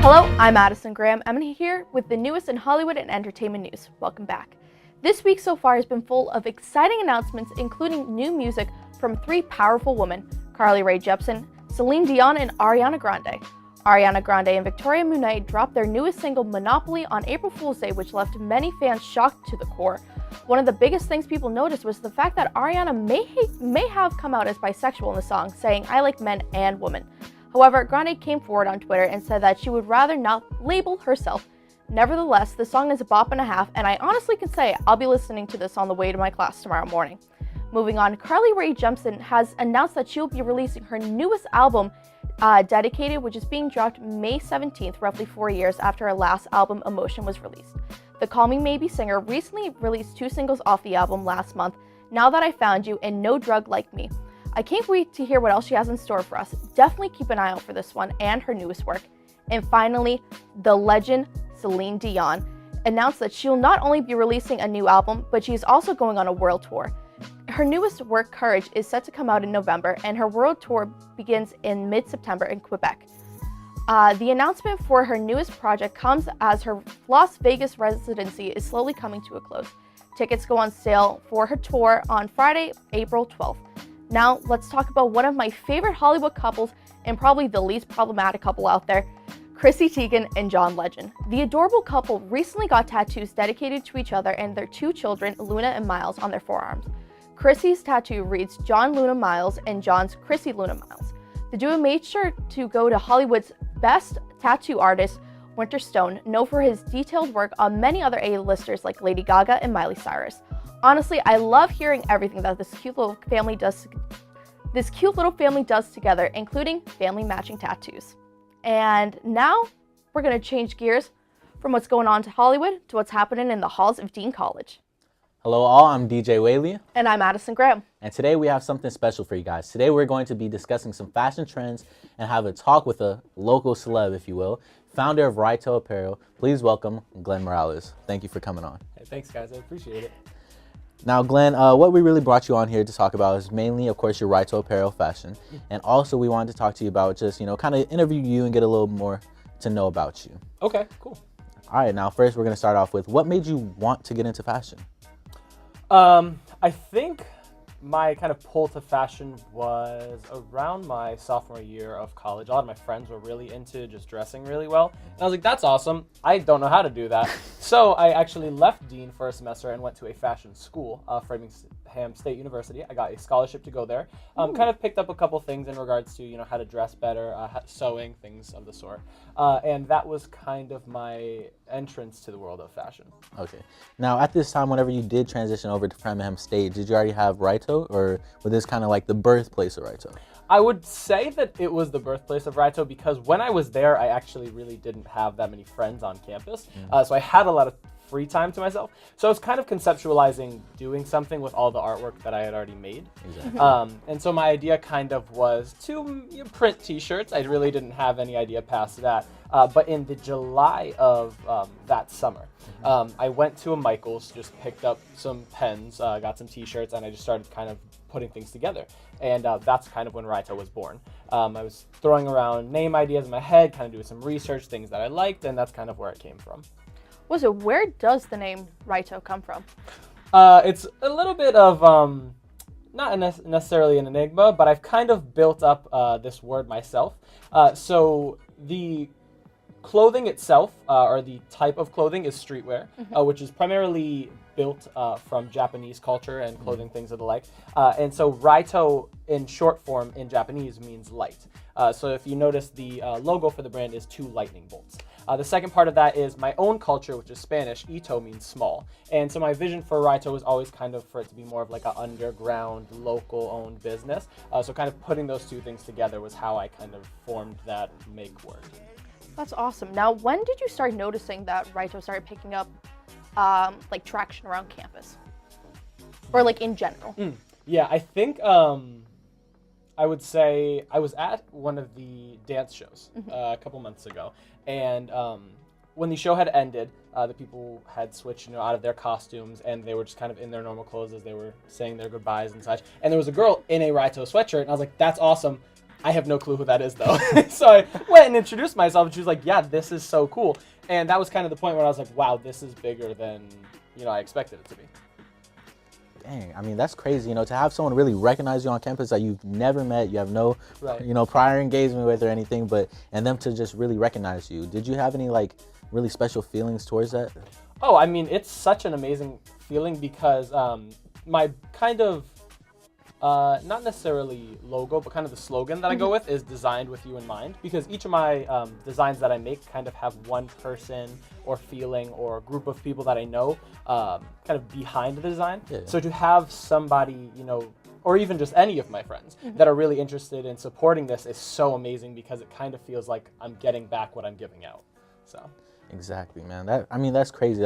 Hello, I'm Addison Graham. I'm here with the newest in Hollywood and entertainment news. Welcome back. This week so far has been full of exciting announcements, including new music from three powerful women, Carly Rae Jepsen, Celine Dion, and Ariana Grande. Ariana Grande and Victoria Monet dropped their newest single, Monopoly, on April Fool's Day, which left many fans shocked to the core. One of the biggest things people noticed was the fact that Ariana may have come out as bisexual in the song, saying, "I like men and women." However, Grande came forward on Twitter and said that she would rather not label herself. Nevertheless, the song is a bop and a half, and I honestly can say I'll be listening to this on the way to my class tomorrow morning. Moving on, Carly Rae Jepsen has announced that she'll be releasing her newest album, Dedicated, which is being dropped May 17th, roughly 4 years after her last album, Emotion, was released. The Call Me Maybe singer recently released 2 singles off the album last month, Now That I Found You and No Drug Like Me. I can't wait to hear what else she has in store for us. Definitely keep an eye out for this one and her newest work. And finally, the legend Celine Dion announced that she'll not only be releasing a new album, but she's also going on a world tour. Her newest work, Courage, is set to come out in November, and her world tour begins in mid-September in Quebec. The announcement for her newest project comes as her Las Vegas residency is slowly coming to a close. Tickets go on sale for her tour on Friday, April 12th. Now, let's talk about one of my favorite Hollywood couples and probably the least problematic couple out there, Chrissy Teigen and John Legend. The adorable couple recently got tattoos dedicated to each other and their 2 children, Luna and Miles, on their forearms. Chrissy's tattoo reads John Luna Miles and John's Chrissy Luna Miles. The duo made sure to go to Hollywood's best tattoo artist, Winter Stone, known for his detailed work on many other A-listers like Lady Gaga and Miley Cyrus. Honestly, I love hearing everything that this cute little family does together, including family matching tattoos. And now we're going to change gears from what's going on to Hollywood to what's happening in the halls of Dean College. Hello all, I'm DJ Whaley. And I'm Addison Graham. And today we have something special for you guys. Today we're going to be discussing some fashion trends and have a talk with a local celeb, if you will, founder of Rito Apparel. Please welcome Glenn Morales. Thank you for coming on. Hey, thanks guys, I appreciate it. Now, Glenn, what we really brought you on here to talk about is mainly, of course, your Rito Apparel fashion. And also we wanted to talk to you about just, kind of interview you and get a little more to know about you. Okay, cool. All right, now first we're going to start off with what made you want to get into fashion? I think my kind of pull to fashion was around my sophomore year of college. A lot of my friends were really into just dressing really well. And I was like, that's awesome. I don't know how to do that. So I actually left Dean for a semester and went to a fashion school, Framingham State University. I got a scholarship to go there. Kind of picked up a couple things in regards to, how to dress better, sewing, things of the sort. And that was kind of my entrance to the world of fashion. Okay. Now, at this time, whenever you did transition over to Framingham State, did you already have Rito, or was this kind of like the birthplace of Rito? I would say that it was the birthplace of Rito because when I was there, I actually really didn't have that many friends on campus. So I had a lot of free time to myself. So I was kind of conceptualizing doing something with all the artwork that I had already made. Exactly. And so my idea kind of was to print t-shirts. I really didn't have any idea past that. But in the July of that summer, I went to a Michael's, just picked up some pens, got some t-shirts, and I just started kind of putting things together. And that's kind of when Rito was born. I was throwing around name ideas in my head, kind of doing some research, things that I liked, and that's kind of where it came from. Where does the name Rito come from? It's a little bit of, not necessarily an enigma, but I've kind of built up this word myself. So the clothing itself, or the type of clothing, is streetwear, which is primarily built from Japanese culture and clothing, things of the like. And so Rito, in short form in Japanese, means light. So if you notice, the logo for the brand is 2 lightning bolts. The second part of that is my own culture, which is Spanish. Ito means small. And so my vision for Rito was always kind of for it to be more of like an underground, local-owned business. So kind of putting those 2 things together was how I kind of formed that make word. That's awesome. Now, when did you start noticing that Rito started picking up like traction around campus? Or like in general? Yeah, I think I would say I was at one of the dance shows a couple months ago, and when the show had ended, the people had switched, out of their costumes, and they were just kind of in their normal clothes as they were saying their goodbyes and such. And there was a girl in a Rito sweatshirt, and I was like, "That's awesome! I have no clue who that is though. So I went and introduced myself, and she was like, yeah, this is so cool. And that was kind of the point where I was like, wow, this is bigger than, I expected it to be. Dang, I mean, that's crazy, to have someone really recognize you on campus that you've never met, you have no, Right. prior engagement with or anything, and them to just really recognize you. Did you have any, really special feelings towards that? Oh, I mean, it's such an amazing feeling because my kind of, not necessarily logo, but kind of the slogan that I go with is designed with you in mind, because each of my designs that I make kind of have one person or feeling or group of people that I know kind of behind the design. Yeah. So to have somebody, or even just any of my friends that are really interested in supporting this is so amazing, because it kind of feels like I'm getting back what I'm giving out. So. Exactly, man. That's crazy.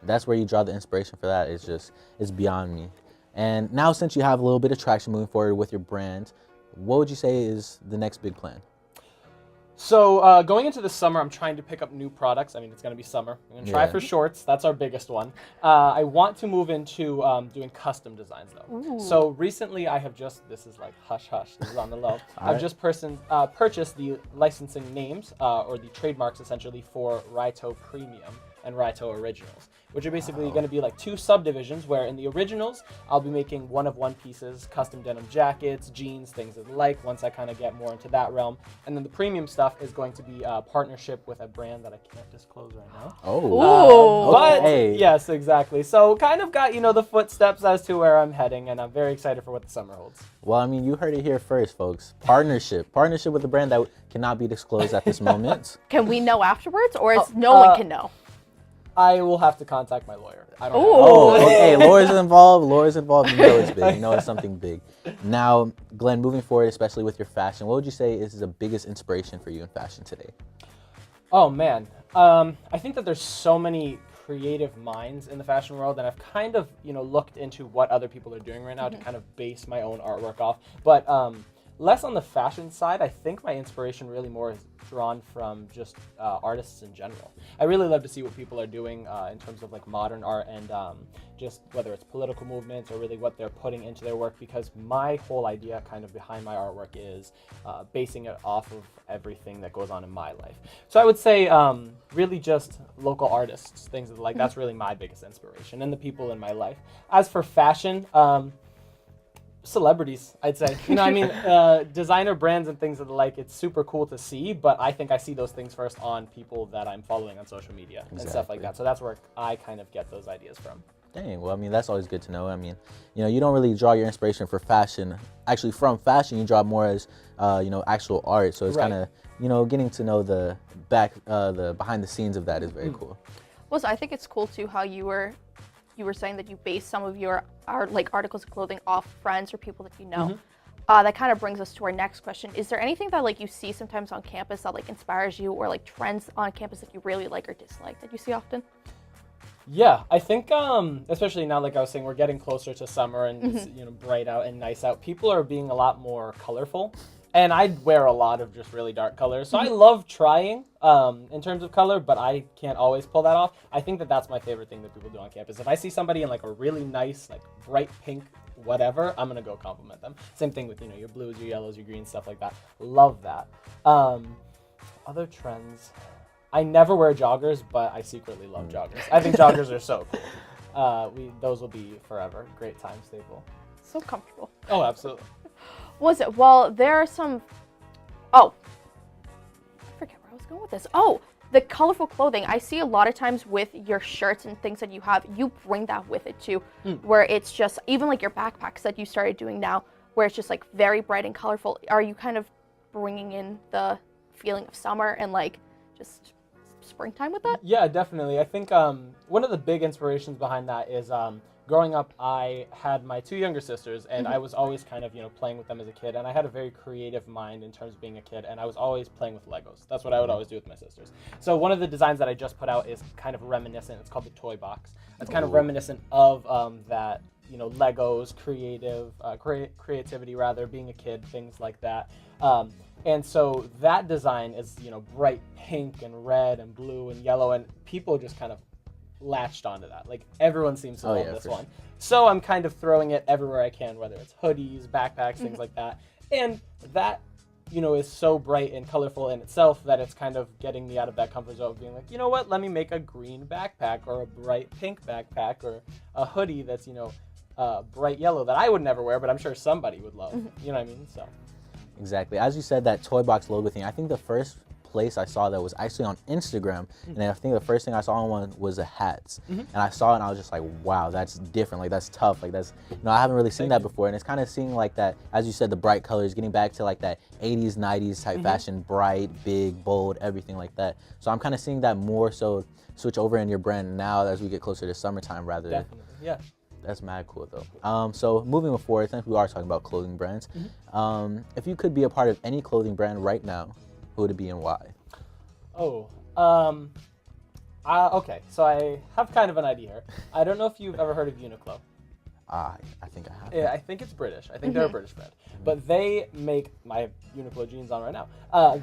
That's where you draw the inspiration for that. It's beyond me. And now, since you have a little bit of traction moving forward with your brand, what would you say is the next big plan? So going into the summer, I'm trying to pick up new products. I mean, it's going to be summer. I'm going to try Yeah. for shorts. That's our biggest one. I want to move into doing custom designs, though. Ooh. So recently, I have this is like hush hush, this is on the low. I've right. just purchased the licensing names, or the trademarks, essentially, for Raito Premium and Raito Originals, which are basically going to be like two subdivisions, where in the originals, I'll be making one-of-one pieces, custom denim jackets, jeans, things of the like, once I kind of get more into that realm. And then the premium stuff is going to be a partnership with a brand that I can't disclose right now. Oh. Ooh. But Okay. yes, exactly. So kind of got, the footsteps as to where I'm heading, and I'm very excited for what the summer holds. Well, I mean, you heard it here first, folks. Partnership with a brand that cannot be disclosed at this moment. Can we know afterwards, or is no one can know? I will have to contact my lawyer. I don't Ooh. know. Oh, okay. Laura's involved. You know it's big. You know it's something big. Now, Glenn, moving forward, especially with your fashion, what would you say is the biggest inspiration for you in fashion today? Oh man, I think that there's so many creative minds in the fashion world, and I've kind of looked into what other people are doing right now to kind of base my own artwork off. But less on the fashion side. I think my inspiration really more is drawn from just artists in general. I really love to see what people are doing in terms of like modern art, and just whether it's political movements or really what they're putting into their work, because my whole idea kind of behind my artwork is basing it off of everything that goes on in my life. So I would say really just local artists, things like that's really my biggest inspiration, and the people in my life. As for fashion, celebrities, I'd say. Designer brands and things of the like, it's super cool to see, but I think I see those things first on people that I'm following on social media and stuff like Exactly. that. So that's where I kind of get those ideas from. Dang, well, I mean, that's always good to know. I mean, you don't really draw your inspiration for fashion. Actually, from fashion, you draw more as, actual art. So it's Right. kind of, getting to know the behind the scenes of that is very cool. Well, so I think it's cool too how you were saying that you base some of your articles of clothing off friends or people that you know. That kind of brings us to our next question. Is there anything that you see sometimes on campus that inspires you, or trends on campus that you really like or dislike that you see often? Yeah, I think especially now, like I was saying, we're getting closer to summer, and it's bright out and nice out. People are being a lot more colorful, and I wear a lot of just really dark colors. So I love trying in terms of color, but I can't always pull that off. I think that that's my favorite thing that people do on campus. If I see somebody in a really nice bright pink whatever, I'm gonna go compliment them. Same thing with your blues, your yellows, your greens, stuff like that. Love that. Other trends. I never wear joggers, but I secretly love joggers. I think joggers are so cool. Those will be forever. Great time staple. So comfortable. Oh, absolutely. Was it? Well, there are some. Oh, I forget where I was going with this. Oh, the colorful clothing. I see a lot of times with your shirts and things that you have, you bring that with it too, where it's just even your backpacks that you started doing now, where it's just very bright and colorful. Are you kind of bringing in the feeling of summer and just springtime with that? Yeah, definitely. I think one of the big inspirations behind that is growing up, I had my two younger sisters, and I was always kind of, playing with them as a kid, and I had a very creative mind in terms of being a kid, and I was always playing with Legos. That's what I would always do with my sisters. So one of the designs that I just put out is kind of reminiscent. It's called the Toy Box. It's kind of reminiscent of that, Legos, creativity rather, being a kid, things like that. And so that design is, bright pink and red and blue and yellow, and people just kind of latched onto that. Everyone seems to love this one. So I'm kind of throwing it everywhere I can, whether it's hoodies, backpacks, things like that. And that is so bright and colorful in itself that it's kind of getting me out of that comfort zone of being like, you know what, let me make a green backpack or a bright pink backpack or a hoodie that's, bright yellow that I would never wear, but I'm sure somebody would love. You know what I mean? So. Exactly. As you said, that toy box logo thing, I think the first place I saw that was actually on Instagram, and I think the first thing I saw on one was the hats, and I saw it and I was just like, wow, that's different, like that's tough, like that's, I haven't really seen that before, and it's kind of seeing like that, as you said, the bright colors, getting back to like that 80s 90s type fashion, bright, big, bold, everything like that. So I'm kind of seeing that more so switch over in your brand now as we get closer to summertime rather. Definitely. Yeah. That's mad cool though. So moving forward, since we are talking about clothing brands, if you could be a part of any clothing brand right now, who would it be and why? Okay, so I have kind of an idea here. I don't know if you've ever heard of Uniqlo. I think I have. Yeah, I think it's British. I think they're a British brand. But they make, my Uniqlo jeans on right now,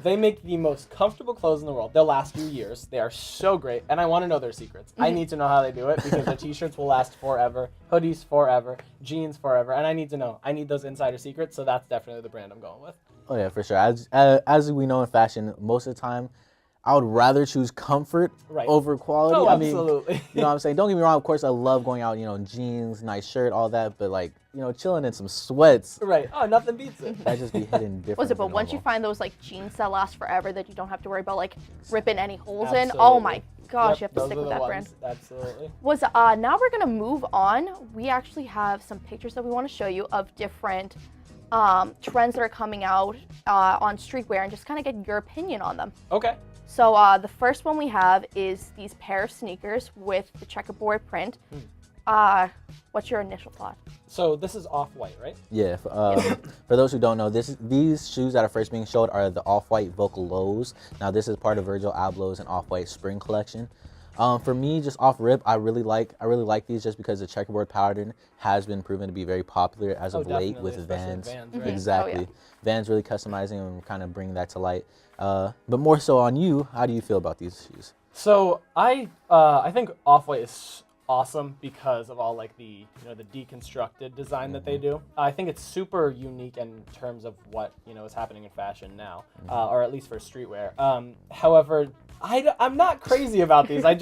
they make the most comfortable clothes in the world. They'll last you years. They are so great, and I want to know their secrets. I need to know how they do it because their t-shirts will last forever, hoodies forever, jeans forever, and I need to know. I need those insider secrets, so that's definitely the brand I'm going with. Oh yeah, for sure. As we know in fashion, most of the time, I would rather choose comfort over quality. Oh, I mean, absolutely. You know what I'm saying? Don't get me wrong, of course I love going out, jeans, nice shirt, all that, but like, chilling in some sweats. Right. Oh, nothing beats it. That just be hitting different. Was it? But once you find those like jeans that last forever, that you don't have to worry about like ripping any holes in. Oh my gosh, you have to stick with that brand. Absolutely. Now we're gonna move on. We actually have some pictures that we want to show you of different trends that are coming out on streetwear and just kind of get your opinion on them. Okay. So the first one we have is these pair of sneakers with the checkerboard print. What's your initial thought? So this is off-white, right? Yeah. For those who don't know, these shoes that are first being showed are the off-white Vocal Lows. Now this is part of Virgil Abloh's and off-white spring collection. For me, just off rip, I really like these just because the checkerboard pattern has been proven to be very popular as of late with Vans. Right? Exactly. Oh, yeah. Vans really customizing and kind of bringing that to light. But more so on you, how do you feel about these shoes? So I think off-white is awesome because of all like the the deconstructed design that they do. I think it's super unique in terms of what is happening in fashion now, or at least for streetwear. However, I'm not crazy about these. I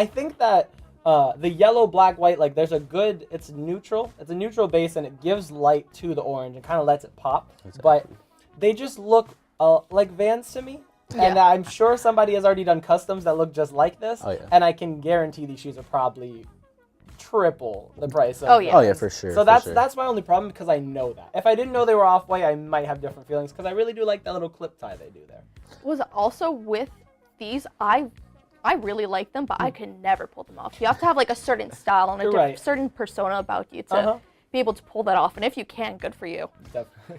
think that the yellow, black, white, like it's neutral. It's a neutral base and it gives light to the orange and kind of lets it pop. Exactly. But they just look like Vans to me. Yeah. And I'm sure somebody has already done customs that look just like this. Oh, yeah. And I can guarantee these shoes are probably triple the price of Oh yeah, for sure. So that's my only problem because I know that. If I didn't know they were off-white, I might have different feelings because I really do like that little clip tie they do there. Was also with these, I really like them, but I can never pull them off. You have to have like a certain style and a certain persona about you to be able to pull that off. And if you can, good for you. Definitely.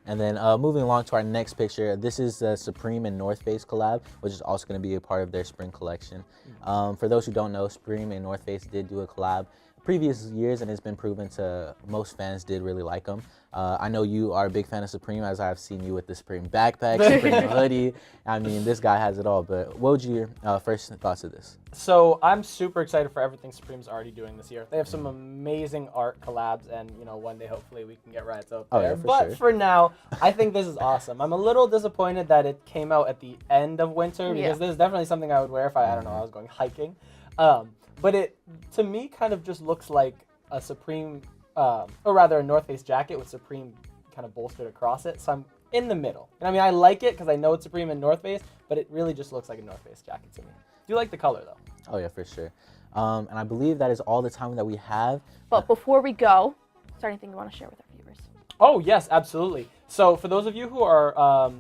And then moving along to our next picture, this is the Supreme and North Face collab, which is also going to be a part of their spring collection. For those who don't know, Supreme and North Face did do a collab previous years, and it's been proven to most fans did really like them. I know you are a big fan of Supreme, as I've seen you with the Supreme backpack, Supreme hoodie. I mean, this guy has it all. But what would your first thoughts of this? So I'm super excited for everything Supreme's already doing this year. They have some amazing art collabs, and one day hopefully we can get riots up there. For now, I think this is awesome. I'm a little disappointed that it came out at the end of winter because this is definitely something I would wear if I don't know, I was going hiking. But it, to me, kind of just looks like a Supreme, or rather a North Face jacket with Supreme kind of bolstered across it. So I'm in the middle. And I mean, I like it because I know it's Supreme and North Face, but it really just looks like a North Face jacket to me. Do you like the color, though? Oh, yeah, for sure. And I believe that is all the time that we have. But before we go, is there anything you want to share with our viewers? Oh, yes, absolutely. So for those of you who are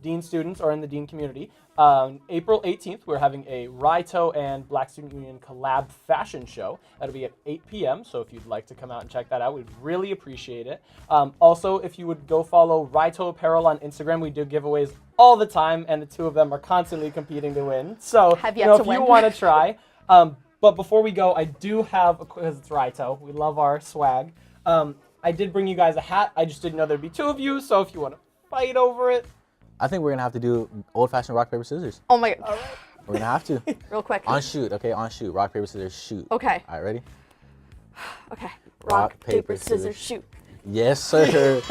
Dean students or in the Dean community, April 18th, we're having a Raito and Black Student Union collab fashion show. That'll be at 8 p.m., so if you'd like to come out and check that out, we'd really appreciate it. Also, if you would go follow Raito Apparel on Instagram, we do giveaways all the time, and the two of them are constantly competing to win. So, if you want to try. But before we go, I do have, because it's Raito, we love our swag. I did bring you guys a hat. I just didn't know there'd be two of you, so if you want to fight over it. I think we're going to have to do old-fashioned rock, paper, scissors. Oh my god. We're going to have to. Real quick. On shoot, okay? On shoot. Rock, paper, scissors, shoot. Okay. All right, ready? Okay. Rock, paper, scissors, shoot. Yes, sir.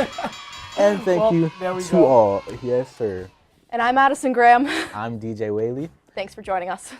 And thank Well, you there we to go. all. Yes, sir. And I'm Addison Graham. I'm DJ Whaley. Thanks for joining us.